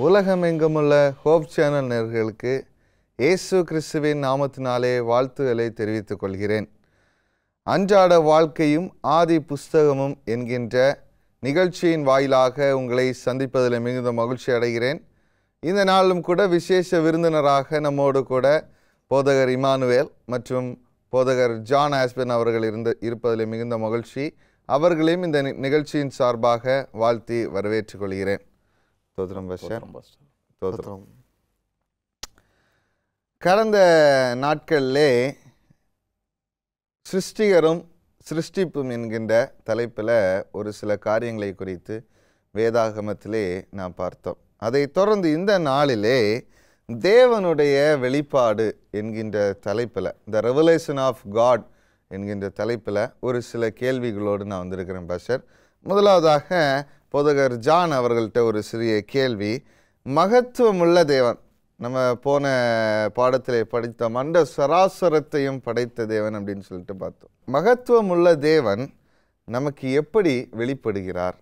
உலகமெங்குமுள்ள hope channel நேயர்களுக்கு இயேசு கிறிஸ்துவின் நாமத்தினாலே வாழ்த்துக்களை தெரிவித்துக் கொள்கிறேன். அன்றாட வாழ்க்கையும் ஆதி புஸ்தகமும் என்கின்ற நிகழ்ச்சியின் வாயிலாக உங்களை சந்திப்பதில் மிகுந்த மகிழ்ச்சி அடைகிறேன். இந்த நாளும் கூட விசேஷ விருந்தினராக நம்மோடு கூட போதகர் இமானுவேல் மற்றும் போதகர் ஜான் ஆஸ்பென் அவர்கள் இருப்பதில் மிகுந்த மகிழ்ச்சி. அவர்களையும் இந்த நிகழ்ச்சியின் சார்பாக வாழ்த்தி வரவேற்றுக் கொள்கிறேன். கடந்த நாட்களிலே சிருஷ்டிகரும் சிருஷ்டிப்பும் என்கின்ற தலைப்பில் ஒரு சில காரியங்களை குறித்து வேதாகமத்திலே நாம் பார்த்தோம். அதை தொடர்ந்து இந்த நாளிலே தேவனுடைய வெளிப்பாடு என்கின்ற தலைப்பில், த ரெவலேஷன் ஆஃப் காட் என்கின்ற தலைப்பில் ஒரு சில கேள்விகளோடு நான் வந்திருக்கிறேன் பாஸ்டர். முதலாவதாக போதகர் ஜான் அவர்கள்ட்ட ஒரு சிறிய கேள்வி. மகத்துவமுள்ள தேவன், நம்ம போன பாடத்திலே படித்த மண்ட சராசரத்தையும் படைத்த தேவன் அப்படின்னு சொல்லிட்டு பார்த்தோம். மகத்துவமுள்ள தேவன் நமக்கு எப்படி வெளிப்படுகிறார்?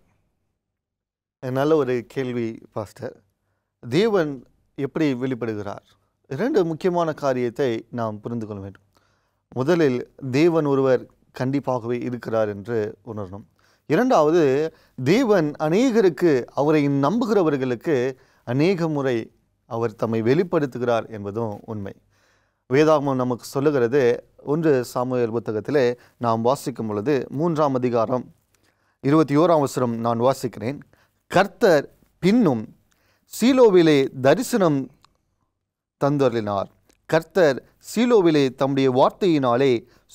நல்ல ஒரு கேள்வி பாஸ்டர். தேவன் எப்படி வெளிப்படுகிறார்? இரண்டு முக்கியமான காரியத்தை நாம் புரிந்து கொள்ள வேண்டும். முதலில் தேவன் ஒருவர் கண்டிப்பாகவே இருக்கிறார் என்று உணரணும். இரண்டாவது, தேவன் அநேகருக்கு, அவரை நம்புகிறவர்களுக்கு அநேக முறை அவர் தம்மை வெளிப்படுத்துகிறார் என்பதும் உண்மை. வேதாகமம் நமக்கு சொல்லுகிறது, 1 சாமுவேல் புத்தகத்திலே நாம் வாசிக்கும் பொழுது 3ஆம் அதிகாரம் 21ஆம் வசனம் நான் வாசிக்கிறேன். கர்த்தர் பின்னும் சீலோவிலே தரிசனம் தந்தருளினார். கர்த்தர் சீலோவிலே தம்முடைய வார்த்தையினாலே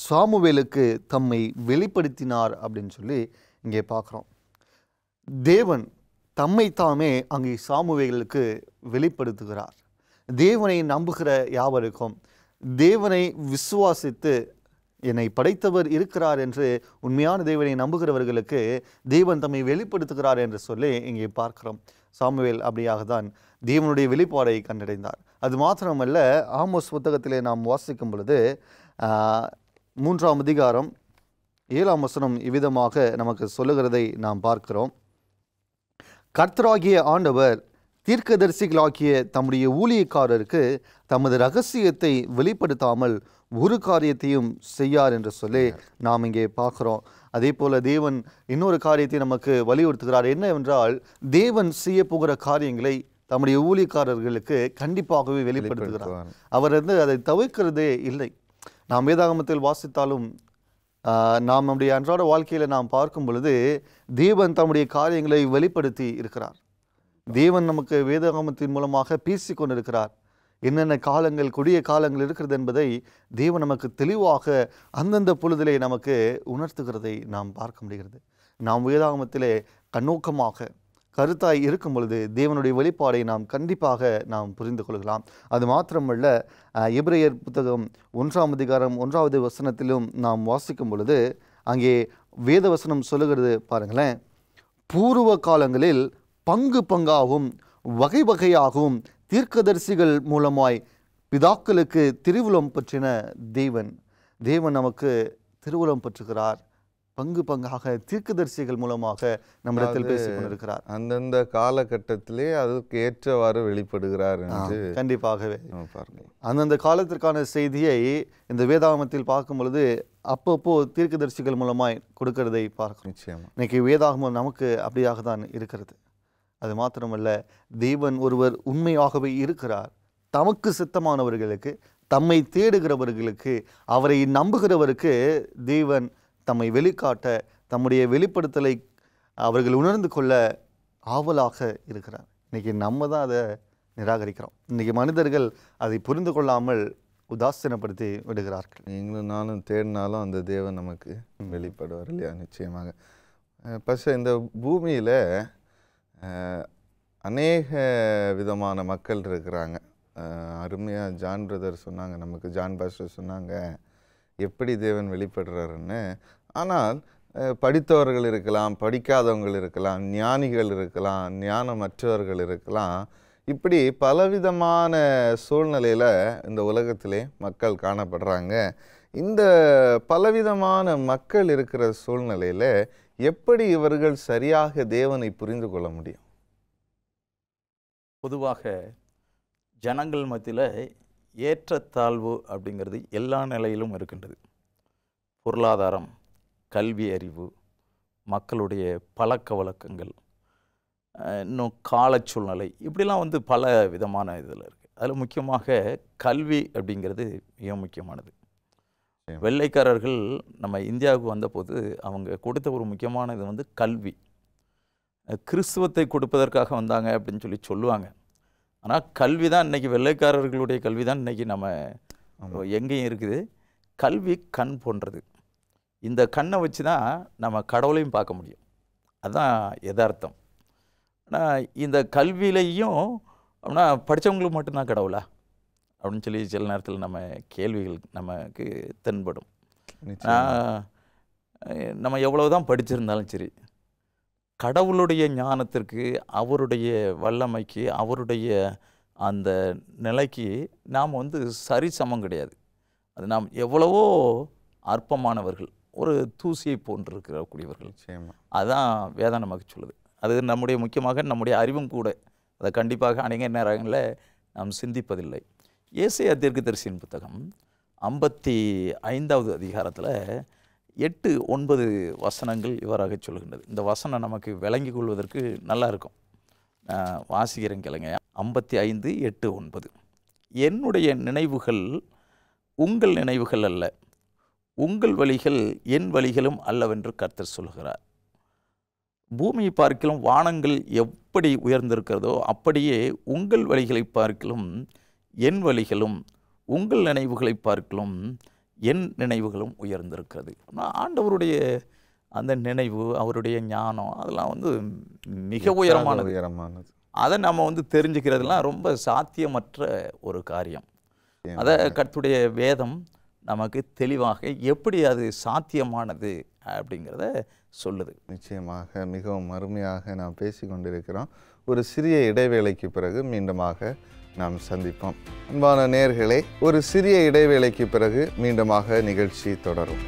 சாமுவேலுக்கு தம்மை வெளிப்படுத்தினார் அப்படின்னு சொல்லி இங்கே பார்க்குறோம். தேவன் தம்மை தாமே அங்கே சாமுவேலுக்கு வெளிப்படுத்துகிறார். தேவனை நம்புகிற யாவருக்கும், தேவனை விசுவாசித்து என்னை படைத்தவர் இருக்கிறார் என்று உண்மையான தேவனை நம்புகிறவர்களுக்கு தேவன் தம்மை வெளிப்படுத்துகிறார் என்று சொல்லி இங்கே பார்க்கிறோம். சாமுவேல் அப்படியாக தான் தேவனுடைய வெளிப்பாடை கண்டடைந்தார். அது மாத்திரமல்ல, ஆமோஸ் புத்தகத்திலே நாம் வாசிக்கும் பொழுது 3ஆம் அதிகாரம் 7ஆம் வசனம் இவ்விதமாக நமக்கு சொல்லுகிறதை நாம் பார்க்கிறோம். கர்த்தராகிய ஆண்டவர் தீர்க்கதரிசிகளாகிய தம்முடைய ஊழியக்காரருக்கு தமது இரகசியத்தை வெளிப்படுத்தாமல் ஒரு காரியத்தையும் செய்யார் என்று சொல்லி நாம் இங்கே பார்க்கிறோம். அதே போல தேவன் இன்னொரு காரியத்தை நமக்கு வலியுறுத்துகிறார். என்னவென்றால், தேவன் செய்ய போகிற காரியங்களை தம்முடைய ஊழியக்காரர்களுக்கு கண்டிப்பாகவே வெளிப்படுத்துகிறார். அவர் அதை தவிர்க்கிறதே இல்லை. நாம் வேதாகமத்தில் வாசித்தாலும் நாம் நம்முடைய அன்றாட வாழ்க்கையில் நாம் பார்க்கும் பொழுது தேவன் தம்முடைய காரியங்களை வெளிப்படுத்தி இருக்கிறார். தேவன் நமக்கு வேதாகமத்தின் மூலமாக பேசி கொண்டிருக்கிறார். என்னென்ன காலங்கள், கொடிய காலங்கள் இருக்கிறது என்பதை தேவன் நமக்கு தெளிவாக அந்தந்த பொழுதிலே நமக்கு உணர்த்துகிறதை நாம் பார்க்க முடிகிறது. நாம் வேதாகமத்திலே கண்ணோக்கமாக கருத்தாய் இருக்கும் பொழுது தேவனுடைய வெளிப்பாடை நாம் கண்டிப்பாக நாம் புரிந்து கொள்ளலாம். அது மாத்திரமல்ல, எபிரேயர் புத்தகம் 1ஆம் அதிகாரம் 1வது வசனத்திலும் நாம் வாசிக்கும் பொழுது அங்கே வேத வசனம் சொல்லுகிறது பாருங்களேன். பூர்வ காலங்களில் பங்கு பங்காகவும் வகை வகையாகவும் தீர்க்கதரிசிகள் மூலமாய் பிதாக்களுக்கு திருவுளம் பற்றின தேவன் நமக்கு திருவுளம் பற்றுகிறார். பங்கு பங்காக தீர்க்கதரிசிகள் மூலமாக நம்மிடத்தில் பேசிக் கொண்டிருக்கிறார். அந்தந்த காலகட்டத்திலே அதுக்கு ஏற்றவாறு வெளிப்படுகிறார் என்று கண்டிப்பாகவே அந்தந்த காலத்திற்கான செய்தியை இந்த வேதாகமத்தில் பார்க்கும் பொழுது அப்பப்போ தீர்க்கதரிசிகள் மூலமாய் கொடுக்கிறதை பார்க்கணும். நிச்சயமா இன்னைக்கு வேதாகமம் நமக்கு அப்படியாக தான் இருக்கிறது. அது மாத்திரமல்ல, தேவன் ஒருவர் உண்மையாகவே இருக்கிறார். தமக்கு சித்தமானவர்களுக்கு, தம்மை தேடுகிறவர்களுக்கு, அவரை நம்புகிறவருக்கு தேவன் தம்மை வெளிக்காட்ட, தம்முடைய வெளிப்படுத்தலை அவர்கள் உணர்ந்து கொள்ள ஆவலாக இருக்கிறார். இன்றைக்கி நம்ம தான் அதை நிராகரிக்கிறோம். இன்றைக்கி மனிதர்கள் அதை புரிந்து கொள்ளாமல் உதாசீனப்படுத்தி விடுகிறார்கள். நீங்களும் நானும் தேடினாலும் அந்த தேவன் நமக்கு வெளிப்படுவார் இல்லையா? நிச்சயமாக. பச இந்த பூமியில் அநேக விதமான மக்கள் இருக்கிறாங்க. அருமையாக ஜான் பிரதர் சொன்னாங்க, நமக்கு ஜான் பாஸ்டர் சொன்னாங்க எப்படி தேவன் வெளிப்படுறாருன்னு. ஆனால் படித்தவர்கள் இருக்கலாம், படிக்காதவங்கள் இருக்கலாம், ஞானிகள் இருக்கலாம், ஞானமற்றவர்கள் இருக்கலாம். இப்படி பலவிதமான சூழ்நிலையில் இந்த உலகத்திலே மக்கள் காணப்படுறாங்க. இந்த பலவிதமான மக்கள் இருக்கிற சூழ்நிலையில் எப்படி இவர்கள் சரியாக தேவனை புரிந்து கொள்ள முடியும்? பொதுவாக ஜனங்கள் மத்தியில் ஏற்றத்தாழ்வு அப்படிங்கிறது எல்லா நிலையிலும் இருக்கின்றது. பொருளாதாரம், கல்வி அறிவு, மக்களுடைய பழக்க வழக்கங்கள், இன்னும் கால சூழ்நிலை, இப்படிலாம் வந்து பல விதமான இதில் இருக்குது. அதில் முக்கியமாக கல்வி அப்படிங்கிறது மிக முக்கியமானது. வெள்ளைக்காரர்கள் நம்ம இந்தியாவுக்கு வந்தபோது அவங்க கொடுத்த ஒரு முக்கியமான இது வந்து கல்வி. கிறிஸ்துவத்தை கொடுப்பதற்காக வந்தாங்க அப்படின்னு சொல்லுவாங்க. ஆனால் கல்வி தான் இன்றைக்கி, வெள்ளைக்காரர்களுடைய கல்வி தான் இன்றைக்கி நம்ம எங்கேயும் இருக்குது. கல்வி கண் போன்றது. இந்த கண்ணை வச்சு தான் நம்ம கடவுளையும் பார்க்க முடியும். அதுதான் யதார்த்தம். ஆனால் இந்த கல்வியிலையும் அப்படின்னா படித்தவங்களுக்கு மட்டும்தான் கடவுளா அப்படின்னு சில நேரத்தில் நம்ம கேள்விகள் நமக்கு தென்படும். நம்ம எவ்வளவு தான் படிச்சிருந்தாலும் சரி, கடவுளுடைய ஞானத்திற்கு, அவருடைய வல்லமைக்கு, அவருடைய அந்த நிலைக்கு நாம் வந்து சரிசமம் கிடையாது. அது நாம் எவ்வளவோ அற்பமானவர்கள், ஒரு தூசியை போன்றிருக்கக்கூடியவர்கள். அதுதான் வேதம் நமக்கு சொல்லுது. அது நம்முடைய முக்கியமாக நம்முடைய அறிவும் கூட. அதை கண்டிப்பாக அநேக நேரங்களில் நாம் சிந்திப்பதில்லை. ஏசாயா தீர்க்கதரிசியின் புத்தகம் 55வது அதிகாரத்தில் 8-9 வசனங்கள் இவ்வாறாக சொல்கின்றது. இந்த வசனம் நமக்கு விளங்கி கொள்வதற்கு நல்லா இருக்கும். வாசிக்கிறேன் கேளுங்க. 55:8-9. என்னுடைய நினைவுகள் உங்கள் நினைவுகள் அல்ல, உங்கள் வழிகள் என் வழிகளும் அல்லவென்று கர்த்தர் சொல்கிறார். பூமியை பார்க்கிலும் வானங்கள் எப்படி உயர்ந்திருக்கிறதோ அப்படியே உங்கள் வழிகளை பார்க்கிலும் என் வழிகளும், உங்கள் நினைவுகளை பார்க்கிலும் என் நினைவுகளும் உயர்ந்திருக்கிறது. ஆண்டவருடைய அந்த நினைவு, அவருடைய ஞானம், அதெல்லாம் வந்து மிக உயரமானது. அதை நம்ம வந்து தெரிஞ்சுக்கிறதுலாம் ரொம்ப சாத்தியமற்ற ஒரு காரியம். அதை கர்த்தருடைய வேதம் நமக்கு தெளிவாக எப்படி அது சாத்தியமானது அப்படிங்கிறத சொல்லுது. நிச்சயமாக மிகவும் அருமையாக நாம் பேசி கொண்டிருக்கிறோம். ஒரு சிறிய இடைவேளைக்கு பிறகு மீண்டுமாக நாம் சந்திப்போம். அன்பான நேயர்களே, ஒரு சிறிய இடைவேளைக்கு பிறகு மீண்டுமாக நிகழ்ச்சி தொடரும்.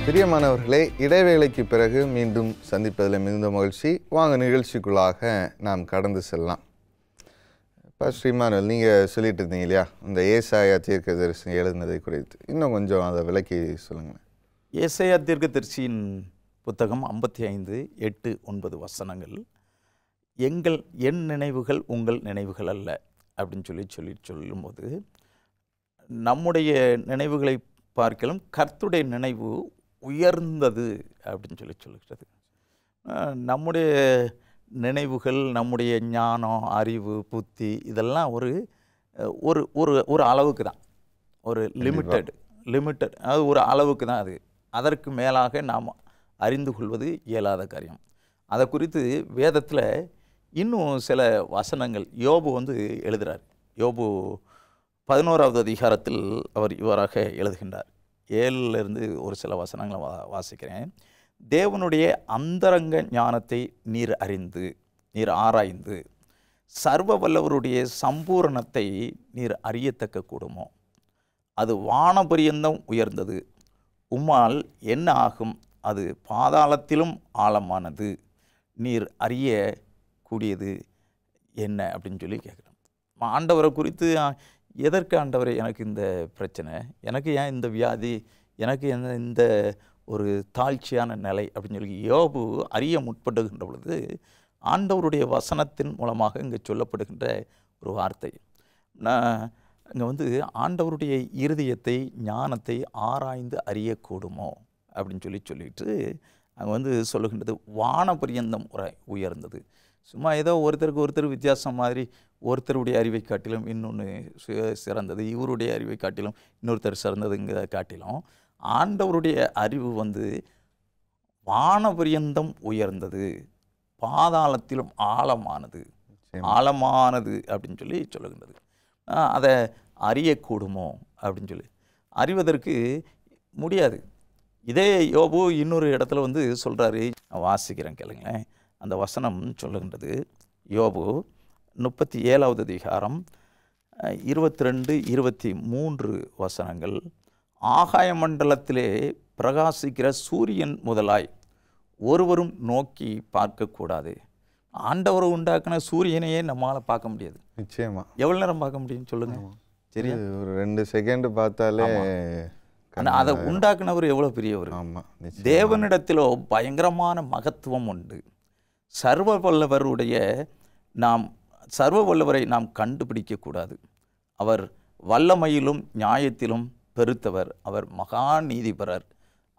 பிரியமானவர்களே, இடைவேளைக்கு பிறகு மீண்டும் சந்திப்பதில் மிகுந்த மகிழ்ச்சி. வாங்க நிகழ்ச்சிக்குள்ளாக நாம் கடந்து செல்லலாம். ஸ்ரீமானுவல், நீங்கள் சொல்லிட்டு இருந்தீங்க இல்லையா, இந்த ஏசாயா தீர்க்கதரிசி எழுதினதை குறித்து இன்னும் கொஞ்சம் அதை விளக்கி சொல்லுங்கள். ஏசாயா தீர்க்கதரிசியின் புத்தகம் 55:8-9 வசனங்கள், என் நினைவுகள் உங்கள் நினைவுகள் அல்ல அப்படின்னு சொல்லும்போது, நம்முடைய நினைவுகளை பார்க்கலும் கர்த்தருடைய நினைவு உயர்ந்தது அப்படின்னு சொல்லுகிறது. நம்முடைய நினைவுகள், நம்முடைய ஞானம், அறிவு, புத்தி, இதெல்லாம் ஒரு ஒரு ஒரு ஒரு அளவுக்கு தான், ஒரு லிமிட்டட் அது ஒரு அளவுக்கு தான். அதற்கு மேலாக நாம் அறிந்து கொள்வது இயலாத காரியம். அதை குறித்து வேதத்தில் இன்னும் சில வசனங்கள் யோபு வந்து எழுதுகிறார். யோபு 11வது அதிகாரத்தில் அவர் இவ்வாறாக எழுதுகின்றார். 7லிருந்து ஒரு சில வசனங்களை வாசிக்கிறேன். தேவனுடைய அந்தரங்க ஞானத்தை நீர் ஆராய்ந்து சர்வ வல்லவருடைய சம்பூரணத்தை நீர் அறியத்தக்க கூடுமோ? அது வானபரியந்தம் உயர்ந்தது, உம்மால் என்ன ஆகும்? அது பாதாளத்திலும் ஆழமானது, நீர் அறிய கூடியது என்ன அப்படின்னு கேட்குறோம். ஆண்டவரை குறித்து, எதற்கு ஆண்டவரை எனக்கு இந்த பிரச்சனை, எனக்கு ஏன் இந்த வியாதி, எனக்கு என்ன இந்த ஒரு தாழ்ச்சியான நிலை அப்படின்னு யோபு அறிய முற்படுகின்ற பொழுது, ஆண்டவருடைய வசனத்தின் மூலமாக இங்கே சொல்லப்படுகின்ற ஒரு வார்த்தை, இங்கே வந்து ஆண்டவருடைய இருதயத்தை, ஞானத்தை ஆராய்ந்து அறியக்கூடுமோ அப்படின்னு சொல்லிட்டு அங்கே வந்து சொல்லுகின்றது வானபரியந்தம் உயர்ந்தது. சும்மா ஏதோ ஒருத்தருக்கு வித்தியாசம் மாதிரி, ஒருத்தருடைய அறிவை காட்டிலும் இன்னொன்று சிறந்தது, இவருடைய அறிவை காட்டிலும் இன்னொருத்தர் சிறந்ததுங்கிறத காட்டிலும் ஆண்டவருடைய அறிவு வந்து வானபரியந்தம் உயர்ந்தது, பாதாளத்திலும் ஆழமானது அப்படின்னு சொல்லுகின்றது. அதை அறியக்கூடுமோ அப்படின்னு அறிவதற்கு முடியாது. இதே யோபு இன்னொரு இடத்துல வந்து சொல்கிறாரு, வாசிக்கிறேன் கேளுங்களேன். அந்த வசனம் சொல்லுகின்றது, யோபு 37வது அதிகாரம் 22-23 வசனங்கள். ஆகாய மண்டலத்திலே பிரகாசிக்கிற சூரியன் முதலாய் ஒருவரும் நோக்கி பார்க்கக்கூடாது, ஆண்டவர் உண்டாக்குன சூரியனையே நம்மளால் பார்க்க முடியாது. நிச்சயமா எவ்வளோ நேரம் பார்க்க முடியும் சொல்லுங்க? சரியா? இது ஒரு 2 செகண்ட் பார்த்தாலே ஆனால் அதை உண்டாக்குனவர் எவ்வளோ பெரியவர். ஆமாம், நிச்சயம். தேவனிடத்திலோ பயங்கரமான மகத்துவம் உண்டு. சர்வ வல்லவருடைய சர்வ வல்லவரை நாம் கண்டுபிடிக்கக்கூடாது. அவர் வல்லமையிலும் நியாயத்திலும் பெருத்தவர். அவர் மகா நீதிபரர்.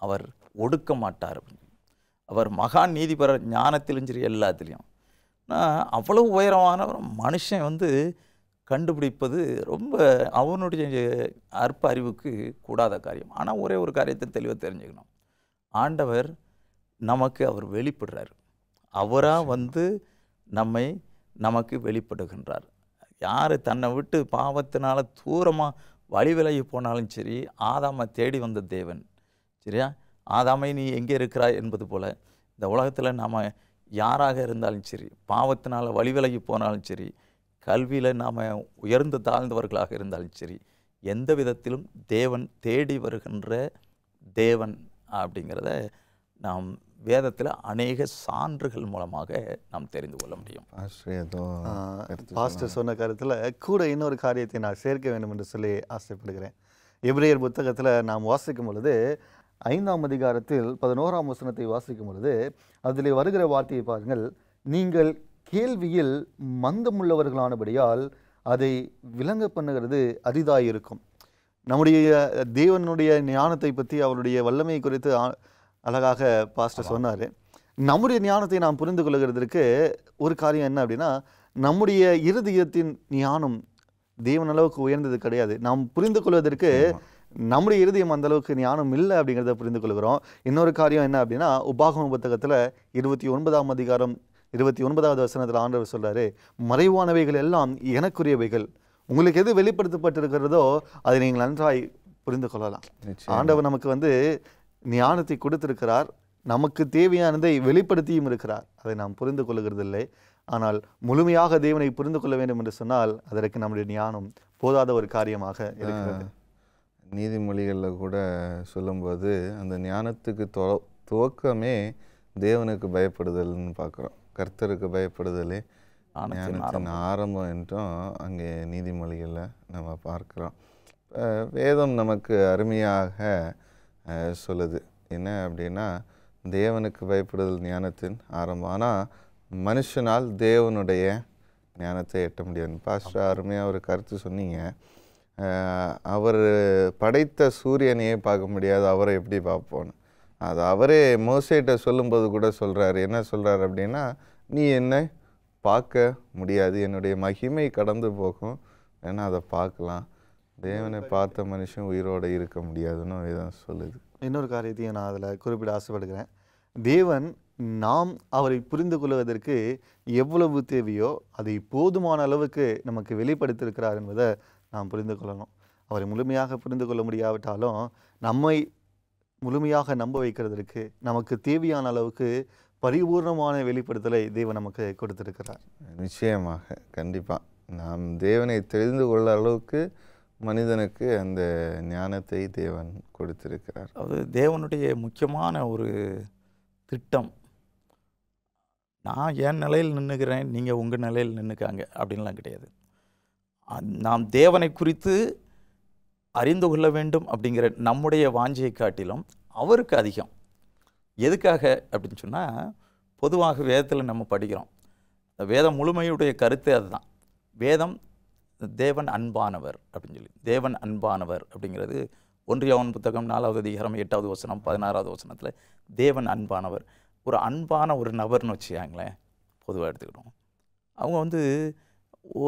அவர் ஒடுக்க மாட்டார். அவர் மகா நீதிபரர், ஞானத்திலும் சரி எல்லாத்துலேயும். அவ்வளோ உயரமான மனுஷன் வந்து கண்டுபிடிப்பது ரொம்ப அவனுடைய அற்ப அறிவுக்கு கூடாத காரியம். ஆனால் ஒரே ஒரு காரியத்தை தெளிவாக தெரிஞ்சுக்கணும். ஆண்டவர் நமக்கு அவர் வெளிப்படுறார். அவராக வந்து நமக்கு வெளிப்படுகின்றார். யார் தன்னை விட்டு பாவத்தினால தூரமாக வழி விலகி போனாலும் சரி, ஆதாமை தேடி வந்த தேவன். சரியா? ஆதாமை நீ எங்கே இருக்கிறாய் என்பது போல் இந்த உலகத்தில் நாம் யாராக இருந்தாலும் சரி, பாவத்தினால் வழி விலகி போனாலும் சரி, கல்வியில் நாம் உயர்ந்து தாழ்ந்தவர்களாக இருந்தாலும் சரி, எந்த விதத்திலும் தேவன் தேடி வருகின்ற தேவன் அப்படிங்கிறத நாம் வேதத்தில் அநேக சான்றுகள் மூலமாக நாம் தெரிந்து கொள்ள முடியும். பாஸ்டர் சொன்ன கருத்தில் கூட இன்னொரு காரியத்தை நான் சேர்க்க வேண்டும் என்று சொல்லி ஆசைப்படுகிறேன். எபிரேயர் புத்தகத்தில் நாம் வாசிக்கும் பொழுது 5ஆம் அதிகாரத்தில் 11ஆம் வசனத்தை வாசிக்கும் பொழுது அதில் வருகிற வார்த்தையை பாருங்கள். நீங்கள் கேள்வியில் மந்தமுள்ளவர்களானபடியால் அதை விளங்க பண்ணுகிறது அரிதாயிருக்கும். நம்முடைய தேவனுடைய ஞானத்தை பற்றி, அவருடைய வல்லமை குறித்து அழகாக பாஸ்டர் சொன்னார். நம்முடைய ஞானத்தை நாம் புரிந்து கொள்கிறதுக்கு ஒரு காரியம் என்ன அப்படின்னா, நம்முடைய இருதயத்தின் ஞானம் தேவன் அளவுக்கு உயர்ந்தது கிடையாது. நாம் புரிந்து கொள்வதற்கு நம்முடைய இருதயம் அந்த அளவுக்கு ஞானம் இல்லை அப்படிங்கிறத புரிந்து கொள்கிறோம். இன்னொரு காரியம் என்ன அப்படின்னா, உபாகம புத்தகத்தில் 29ஆம் அதிகாரம் 29வது வசனத்தில் ஆண்டவர் சொல்றாரு, மறைவானவைகள் எல்லாம் எனக்குரியவைகள், உங்களுக்கு எது வெளிப்படுத்தப்பட்டிருக்கிறதோ அதை நீங்கள் நன்றாய் புரிந்து கொள்ளலாம். ஆண்டவர் நமக்கு வந்து ஞானத்தை கொடுத்திருக்கிறார், நமக்கு தேவையானதை வெளிப்படுத்தியும் இருக்கிறார். அதை நாம் புரிந்து கொள்ளுகிறதில்லை. ஆனால் முழுமையாக தேவனை புரிந்து கொள்ள வேண்டும் என்று சொன்னால் அதற்கு நம்முடைய ஞானம் போதாத ஒரு காரியமாக இருக்கிறது. நீதிமொழிகளில் கூட சொல்லும்போது அந்த ஞானத்துக்கு துவக்கமே தேவனுக்கு பயப்படுதல்னு பார்க்குறோம். கர்த்தருக்கு பயப்படுதலே ஞானத்தின் ஆரம்பம் என்றும் அங்கே நீதிமொழிகளில் நம்ம பார்க்குறோம். வேதம் நமக்கு அருமையாக சொல்லுது. என்ன அப்படின்னா, தேவனுக்கு பயப்படுதல் ஞானத்தின் ஆரம்பம். ஆனால் மனுஷனால் தேவனுடைய ஞானத்தை எட்ட முடியாது. பாஸ்டர் அருமையாக ஒரு கருத்து சொன்னீங்க. அவர் படைத்த சூரியனையே பார்க்க முடியாது, அவரை எப்படி பார்ப்போன்னு. அது அவரே மோசேட்ட சொல்லும்போது கூட சொல்கிறாரு. என்ன சொல்கிறார் அப்படின்னா, நீ என்னை பார்க்க முடியாது, என்னுடைய மகிமை கடந்து போகும், வேணா அதை பார்க்கலாம். தேவனை பார்த்த மனுஷன் உயிரோடு இருக்க முடியாதுன்னு இதான் சொல்லுது. இன்னொரு காரியத்தையும் நான் அதில் குறிப்பிட ஆசைப்படுகிறேன். தேவன் நாம் அவரை புரிந்து கொள்வதற்கு எவ்வளவு தேவையோ அதை போதுமான அளவுக்கு நமக்கு வெளிப்படுத்தியிருக்கிறார் என்பதை நாம் புரிந்து கொள்ளணும். அவரை முழுமையாக புரிந்து கொள்ள முடியாவிட்டாலும் நம்மை முழுமையாக நம்ப வைக்கிறதற்கு நமக்கு தேவையான அளவுக்கு பரிபூர்ணமான வெளிப்படுத்தலை தேவன் நமக்கு கொடுத்திருக்கிறார். நிச்சயமாக, கண்டிப்பாக நாம் தேவனை தெரிந்து கொள்ள அளவுக்கு மனிதனுக்கு அந்த ஞானத்தை தேவன் கொடுத்திருக்கிறார். அது தேவனுடைய முக்கியமான ஒரு திட்டம். நான் என் நிலையில் நின்றுக்கிறேன், நீங்கள் உங்கள் நிலையில் நின்றுக்காங்க அப்படின்லாம் கிடையாது. நாம் தேவனை குறித்து அறிந்து கொள்ள வேண்டும் அப்படிங்கிற நம்முடைய வாஞ்சியை காட்டிலும் அவருக்கு அதிகம். எதுக்காக அப்படின்னு சொன்னால், பொதுவாக வேதத்தில் நம்ம படிக்கிறோம். வேதம் முழுமையுடைய கருத்து அதுதான். வேதம் தேவன் அன்பானவர் அப்படின்னு சொல்லி, தேவன் அன்பானவர் அப்படிங்கிறது 1 யோவான் புத்தகம் 4வது அதிகாரம் 8வது வசனம் 16வது வசனத்தில் தேவன் அன்பானவர். ஒரு அன்பான ஒரு நபர்னு வச்சுக்காங்களேன், பொதுவாக எடுத்துக்கிட்டோம். அவங்க வந்து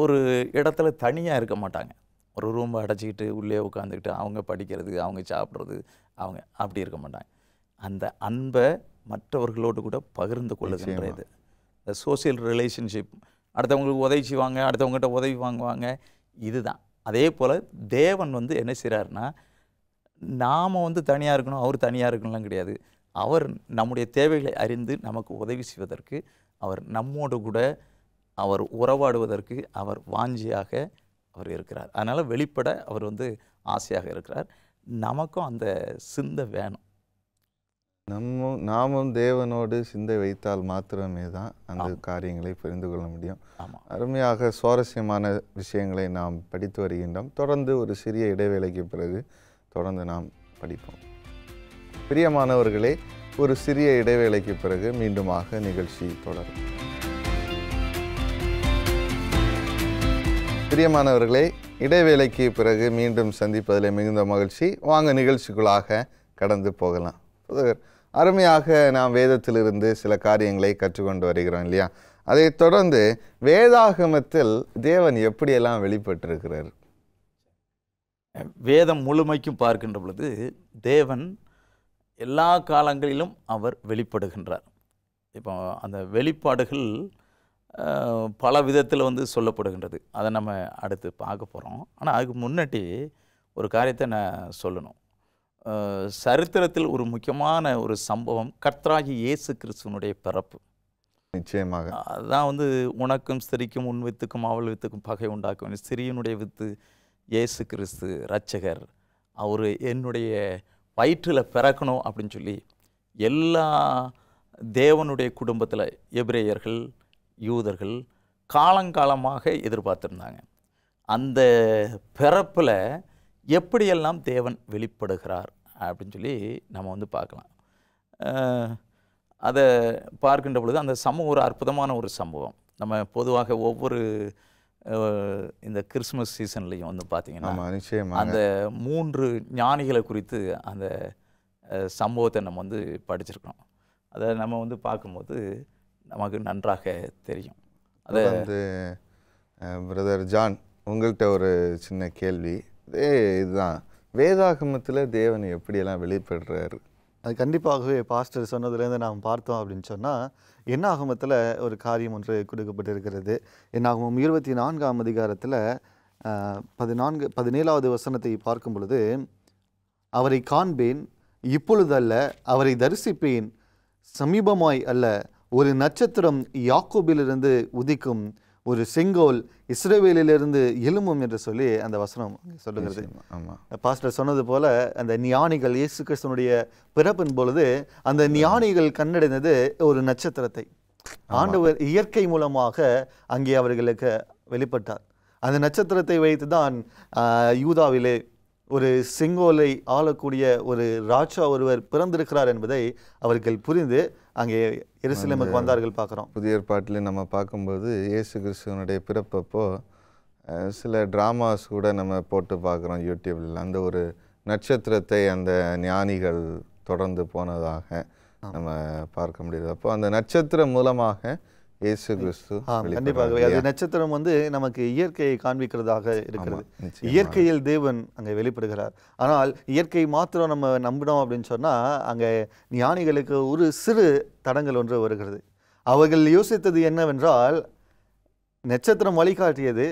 ஒரு இடத்துல தனியாக இருக்க மாட்டாங்க. ஒரு ரூமை அடைச்சிக்கிட்டு உள்ளே உட்காந்துக்கிட்டு அவங்க படிக்கிறது, அவங்க சாப்பிட்றது, அவங்க அப்படி இருக்க மாட்டாங்க. அந்த அன்பை மற்றவர்களோடு கூட பகிர்ந்து கொள்ளுகின்ற இது இந்த சோசியல் ரிலேஷன்ஷிப். அடுத்தவங்களுக்கு உதவி செய்வாங்க, அடுத்தவங்ககிட்ட உதவி வாங்குவாங்க, இதுதான். அதே போல் தேவன் வந்து என்ன செய்கிறாருன்னா, நாம் வந்து தனியாக இருக்கணும், அவர் தனியாக இருக்கணும்லாம் கிடையாது. அவர் நம்முடைய தேவைகளை அறிந்து நமக்கு உதவி செய்வதற்கு, அவர் நம்மோடு கூட அவர் உறவாடுவதற்கு அவர் வாஞ்சியாக அவர் இருக்கிறார். அதனால் வெளிப்பட அவர் வந்து ஆசையாக இருக்கிறார். நமக்கும் அந்த சிந்தை வேணும். நாமும் தேவனோடு சிந்தை வைத்தால் மாத்திரமே தான் அந்த காரியங்களை புரிந்து கொள்ள முடியும். அருமையாக சுவாரஸ்யமான விஷயங்களை நாம் படித்து வருகின்றோம். தொடர்ந்து ஒரு சிறிய இடைவேளைக்கு பிறகு தொடர்ந்து நாம் படிப்போம். பிரியமானவர்களே, ஒரு சிறிய இடைவேளைக்கு பிறகு மீண்டுமாக நிகழ்ச்சி தொடரும். பிரியமானவர்களே, இடைவேளைக்கு பிறகு மீண்டும் சந்திப்பதில் மிகுந்த மகிழ்ச்சி. வாங்க நிகழ்ச்சிக்குள்ளாக கடந்து போகலாம். அருமையாக நாம் வேதத்திலிருந்து சில காரியங்களை கற்றுக்கொண்டு வருகிறோம் இல்லையா? அதை தொடர்ந்து வேதாகமத்தில் தேவன் எப்படியெல்லாம் வெளிப்பட்டிருக்கிறார்? வேதம் முழுமைக்கும் பார்க்கின்ற பொழுது தேவன் எல்லா காலங்களிலும் அவர் வெளிப்படுகின்றார். இப்போ அந்த வெளிப்பாடுகள் பல விதத்தில் சொல்லப்படுகின்றது. அதை நம்ம அடுத்து பார்க்க போகிறோம். ஆனால் அதுக்கு முன்னாடி ஒரு காரியத்தை நான் சொல்லணும். சரித்திரத்தில் ஒரு முக்கியமான ஒரு சம்பவம் கர்த்தராகிய இயேசு கிறிஸ்துவனுடைய பிறப்பு. நிச்சயமாக அதுதான் உனக்கும் ஸ்திரிக்கும் உன் வித்துக்கும் அவள் வித்துக்கும் பகை உண்டாக்கும் ஸ்திரியினுடைய வித்து இயேசு கிறிஸ்து இரட்சகர், அவர் என்னுடைய வயிற்றில் பிறக்கணும் அப்படின்னு சொல்லி எல்லா தேவனுடைய குடும்பத்தில் எபிரேயர்கள் யூதர்கள் காலங்காலமாக எதிர்பார்த்துருந்தாங்க. அந்த பிறப்பில் எப்படியெல்லாம் தேவன் வெளிப்படுகிறார் அப்படின்னு சொல்லி நம்ம பார்க்கலாம். அதை பார்க்கின்ற பொழுது அந்த சம்பவம் ஒரு அற்புதமான ஒரு சம்பவம். நம்ம பொதுவாக ஒவ்வொரு இந்த கிறிஸ்மஸ் சீசன்லேயும் பார்த்திங்கன்னா அந்த 3 ஞானிகளை குறித்து அந்த சம்பவத்தை நம்ம படிச்சிருக்கோம். அதை நம்ம பார்க்கும்போது நமக்கு நன்றாக தெரியும். அதை பிரதர் ஜான், உங்கள்கிட்ட ஒரு சின்ன கேள்வி. இதுதான், வேதாகமத்தில் தேவன் எப்படியெல்லாம் வெளிப்படுறாரு? அது கண்டிப்பாகவே பாஸ்டர் சொன்னதுலேருந்து நாம் பார்த்தோம் அப்படின்னு சொன்னால், என்னாகமத்தில் ஒரு காரியம் ஒன்று கொடுக்கப்பட்டிருக்கிறது. என்னாகமம் 24ஆம் அதிகாரத்தில் 17வது வசனத்தை பார்க்கும் பொழுது, அவரை காண்பேன், இப்பொழுதல்ல, அவரை தரிசிப்பேன், சமீபமாய் அல்ல, ஒரு நட்சத்திரம் யாக்கோபிலிருந்து உதிக்கும், ஒரு செங்கோல் இஸ்ரவேலிலிருந்து எழும்பும் என்று சொல்லி அந்த வசனம் சொல்லுகிறது. பாஸ்டர் சொன்னது போல அந்த ஞானிகள் இயேசு கிறிஸ்துவனுடைய பிறப்பின் பொழுது அந்த ஞானிகள் கண்டடைந்தது ஒரு நட்சத்திரத்தை. ஆண்டவர் இயற்கை மூலமாக அங்கே அவர்களுக்கு வெளிப்பட்டார். அந்த நட்சத்திரத்தை வைத்து தான் யூதாவிலே ஒரு செங்கோலை ஆளக்கூடிய ஒரு ராஜா ஒருவர் பிறந்திருக்கிறார் என்பதை அவர்கள் புரிந்து அங்கே எருசலேமுக்கு வந்தார்கள் பார்க்குறோம். புதிய ஏற்பாட்டில் நம்ம பார்க்கும்போது இயேசு கிறிஸ்துவனுடைய பிறப்பப்போ சில ட்ராமாஸ் கூட நம்ம போட்டு பார்க்குறோம் யூடியூப்ல. அந்த ஒரு நட்சத்திரத்தை அந்த ஞானிகள் தொடர்ந்து போனதாக நம்ம பார்க்க முடியுது. அப்போ அந்த நட்சத்திரம் மூலமாக இயேசு கிறிஸ்து கண்டிப்பாகவே அது நட்சத்திரம் நமக்கு இயற்கையை காண்பிக்கிறதாக இருக்கிறது. இயற்கையில் தேவன் அங்கே வெளிப்படுகிறார். ஆனால் இயற்கை மாத்திரம் நம்ம நம்பினோம் அப்படின்னு சொன்னால் அங்கே ஞானிகளுக்கு ஒரு சிறு தடங்கள் ஒன்று வருகிறது. அவர்கள் யோசித்தது என்னவென்றால், நட்சத்திரம் வழிகாட்டியது,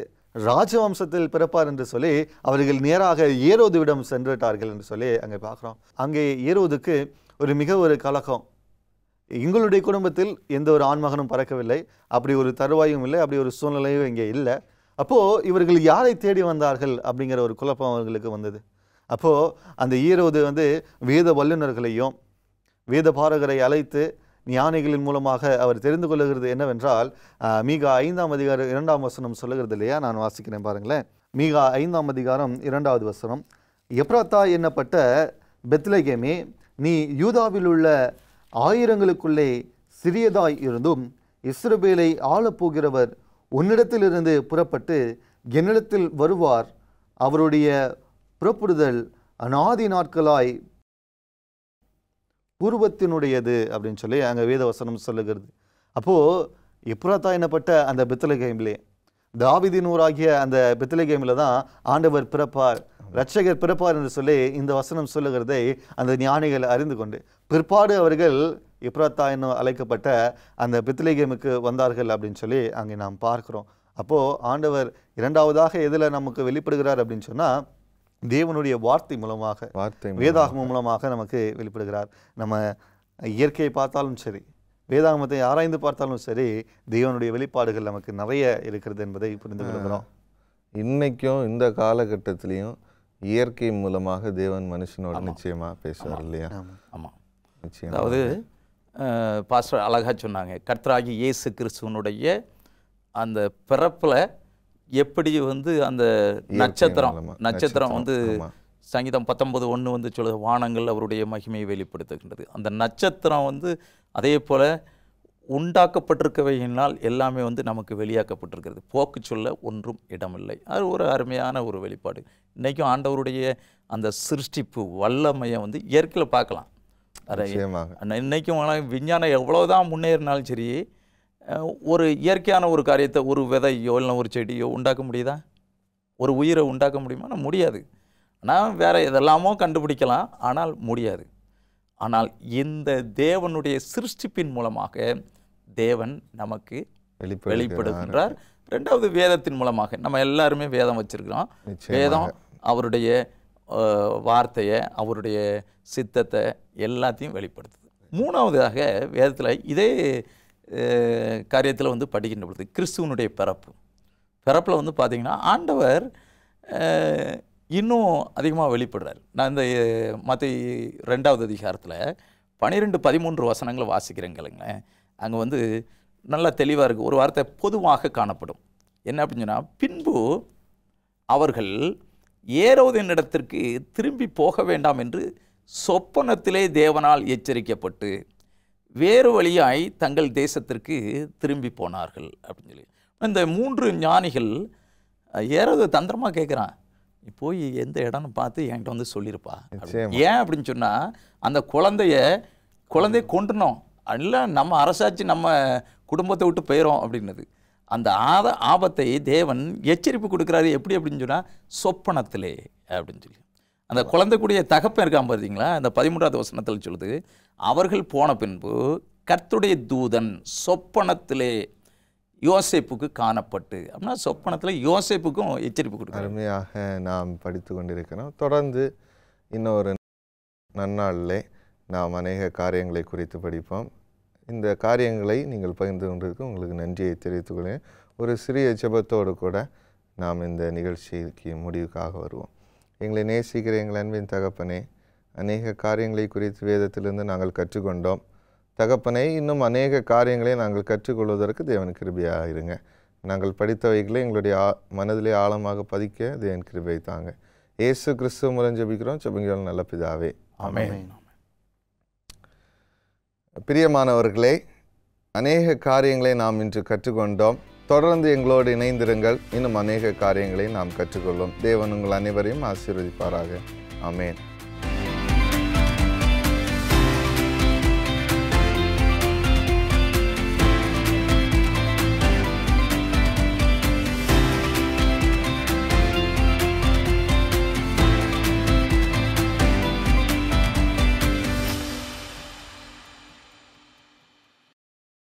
ராஜவம்சத்தில் பிறப்பார் என்று சொல்லி அவர்கள் நேராக ஏரோதுவிடம் சென்று விட்டார்கள் என்று சொல்லி அங்கே பார்க்குறோம். அங்கே ஏரோதுக்கு ஒரு கலக்கம். எங்களுடைய குடும்பத்தில் எந்த ஒரு ஆண்மகனும் பறக்கவில்லை, அப்படி ஒரு தருவாயும் இல்லை, அப்படி ஒரு சூழ்நிலையும் இங்கே இல்லை. அப்போது இவர்கள் யாரை தேடி வந்தார்கள் அப்படிங்கிற ஒரு குழப்பம் அவர்களுக்கு வந்தது. அப்போது அந்த ஏரோது வேத வல்லுநர்களையும் வேத பாரகரை அழைத்து ஞானிகளின் மூலமாக அவர் தெரிந்து கொள்ளுகிறது என்னவென்றால், மீகா 5ஆம் அதிகாரம் 2ஆம் வசனம் சொல்லுகிறது இல்லையா? நான் வாசிக்கிறேன் பாருங்களேன். மீகா 5ஆம் அதிகாரம் 2வது வசனம். எப்ராத்தா என்னப்பட்ட பெத்லகேமே, நீ யூதாவில் உள்ள ஆயிரங்களுக்குள்ளே சிறியதாய் இருந்தும் இஸ்ரவேலை ஆளப்போகிறவர் உன்னிடத்திலிருந்து புறப்பட்டு என்னிடத்தில் வருவார், அவருடைய புறப்படுதல் அநாதி நாட்களாய் பூர்வத்தினுடையது அப்படின்னு சொல்லி அங்கே வேதவசனம் சொல்லுகிறது. அப்போது எப்ராத்தா என்னப்பட்ட அந்த பெத்லகேமிலே, தாவீதின் ஊராகிய அந்த பெத்லகேமில் தான் ஆண்டவர் பிறப்பார், இரட்சகர் பிறப்பார் என்று சொல்லி இந்த வசனம் சொல்லுகிறதை அந்த ஞானிகள் அறிந்து கொண்டு பிற்பாடு அவர்கள் எப்ராத்தா என்னும் அழைக்கப்பட்ட அந்த பெத்லகேமுக்கு வந்தார்கள் அப்படின்னு சொல்லி அங்கே நாம் பார்க்கிறோம். அப்போது ஆண்டவர் இரண்டாவதாக எதில் நமக்கு வெளிப்படுகிறார் அப்படின்னு சொன்னால், தேவனுடைய வார்த்தை மூலமாக, வேதாகமம் மூலமாக நமக்கு வெளிப்படுகிறார். நம்ம இயற்கையை பார்த்தாலும் சரி, வேதாகமத்தை ஆராய்ந்து பார்த்தாலும் சரி, தேவனுடைய வெளிப்பாடுகள் நமக்கு நிறைய இருக்கிறது என்பதை புரிந்து கொள்கிறோம். இன்னைக்கும் இந்த காலகட்டத்திலையும் இயற்கை மூலமாக தேவன் மனுஷனோட நிச்சயமா பேசுவார் இல்லையா? ஆமாம். நிச்சயம். அதாவது பாஸ்டர் அழகா சொன்னாங்க, கர்த்தராகி இயேசு கிறிஸ்துவனுடைய அந்த பிறப்பில் எப்படி வந்து அந்த நட்சத்திரம் வந்து சங்கீதம் 19:1 வந்து சொல்லுது, வானங்கள் அவருடைய மகிமையை வெளிப்படுத்துகின்றது. அந்த நட்சத்திரம் வந்து அதே போல் உண்டாக்கப்பட்டிருக்கவையினால் எல்லாமே வந்து நமக்கு வெளியாக்கப்பட்டிருக்கிறது. போக்கு சொல்ல ஒன்றும் இடமில்லை. அது ஒரு அருமையான ஒரு வெளிப்பாடு. இன்றைக்கும் ஆண்டவருடைய அந்த சிருஷ்டிப்பு வல்லமையை வந்து இயற்கையில் பார்க்கலாம். இன்றைக்கும் விஞ்ஞானம் எவ்வளோதான் முன்னேறினாலும் சரி, ஒரு இயற்கையான ஒரு காரியத்தை, ஒரு விதையோ இல்லை ஒரு செடியோ உண்டாக்க முடியுதா? ஒரு உயிரை உண்டாக்க முடியுமா? முடியாது. ஆனால் வேறு எதெல்லாமோ கண்டுபிடிக்கலாம், ஆனால் முடியாது. ஆனால் இந்த தேவனுடைய சிருஷ்டிப்பின் மூலமாக தேவன் நமக்கு வெளிப்படுகின்றார். ரெண்டாவது வேதத்தின் மூலமாக. நம்ம எல்லாருமே வேதம் வச்சிருக்கிறோம். வேதம் அவருடைய வார்த்தையை, அவருடைய சித்தத்தை எல்லாத்தையும் வெளிப்படுத்துது. மூணாவதாக வேதத்தில் இதே காரியத்தில் வந்து படிக்கின்ற பொழுது கிறிஸ்துவனுடைய பிறப்பில் வந்து பார்த்திங்கன்னா ஆண்டவர் இன்னும் அதிகமாக வெளிப்படுறார். நான் இந்த மத்தேயு 2வது அதிகாரத்தில் 12-13 வசனங்களை வாசிக்கிறேங்களுங்களேன். அங்கே வந்து நல்லா தெளிவாக இருக்குது. ஒரு வார்த்தை பொதுவாக காணப்படும். என்ன அப்படின்னு சொன்னால், பின்பு அவர்கள் ஏரோதின் இடத்திற்கு திரும்பி போக வேண்டாம் என்று சொப்பனத்திலே தேவனால் எச்சரிக்கப்பட்டு வேறு வழியாய் தங்கள் தேசத்திற்கு திரும்பி போனார்கள் அப்படின்னு சொல்லி. இந்த 3 ஞானிகள் ஏரோது தந்திரமாக கேட்குறான், நீ போய் எந்த இடம்னு பார்த்து என்கிட்ட வந்து சொல்லியிருப்பா. ஏன் அப்படின்னு சொன்னால், அந்த குழந்தைய கொண்டுனோம், இல்லை நம்ம அரசாட்சி நம்ம குடும்பத்தை விட்டு போயிடும் அப்படின்னது. அந்த ஆபத்தை தேவன் எச்சரிப்பு கொடுக்குறாரு. எப்படி அப்படின்னு சொன்னால், சொப்பனத்திலே அப்படின்னு சொல்லி. அந்த குழந்தைக்குடைய தகப்பன் இருக்கான் பார்த்தீங்களா, அந்த 13வது வசனத்தில் சொல்லுது, அவர்கள் போன பின்பு கர்த்தருடைய தூதன் சொப்பனத்திலே யோசேப்புக்கு காணப்பட்டு. அப்படின்னா சொப்பனத்தில் யோசேப்புக்கும் எச்சரிப்பு கொடுக்குறாரு. அருமையாக நாம் படித்து கொண்டிருக்கிறோம். தொடர்ந்து இன்னொரு நன்னாளிலே நாம் அநேக காரியங்களை குறித்து படிப்போம். இந்த காரியங்களை நீங்கள் பகிர்ந்து கொண்டிருக்க உங்களுக்கு நன்றியை தெரிவித்துக் கொள்கிறேன். ஒரு சிறிய ஜெபத்தோடு கூட நாம் இந்த நிகழ்ச்சிக்கு முடிவுக்காக வருவோம். எங்களை நேசிக்கிற எங்கள் அன்பின் தகப்பனே, அநேக காரியங்களை குறித்து வேதத்திலிருந்து நாங்கள் கற்றுக்கொண்டோம். தகப்பனே, இன்னும் அநேக காரியங்களை நாங்கள் கற்றுக்கொள்வதற்கு தேவன் கிருபையாக இருங்க. நாங்கள் படித்தவைகளை எங்களுடைய மனதிலே ஆழமாக பதிக்க தேவன் கிருபை தாங்க. இயேசு கிறிஸ்துவ மூலம் ஜெபிக்கிறோம், ஜெபிக்கிறோம் நல்ல பிதாவே, ஆமென். பிரியமானவர்களே, அநேக காரியங்களை நாம் இன்று கற்றுக்கொண்டோம். தொடர்ந்து எங்களோடு இணைந்திருங்கள். இன்னும் அநேக காரியங்களை நாம் கற்றுக்கொள்வோம். தேவன் உங்கள் அனைவரையும் ஆசீர்வதிப்பாராக. ஆமென்.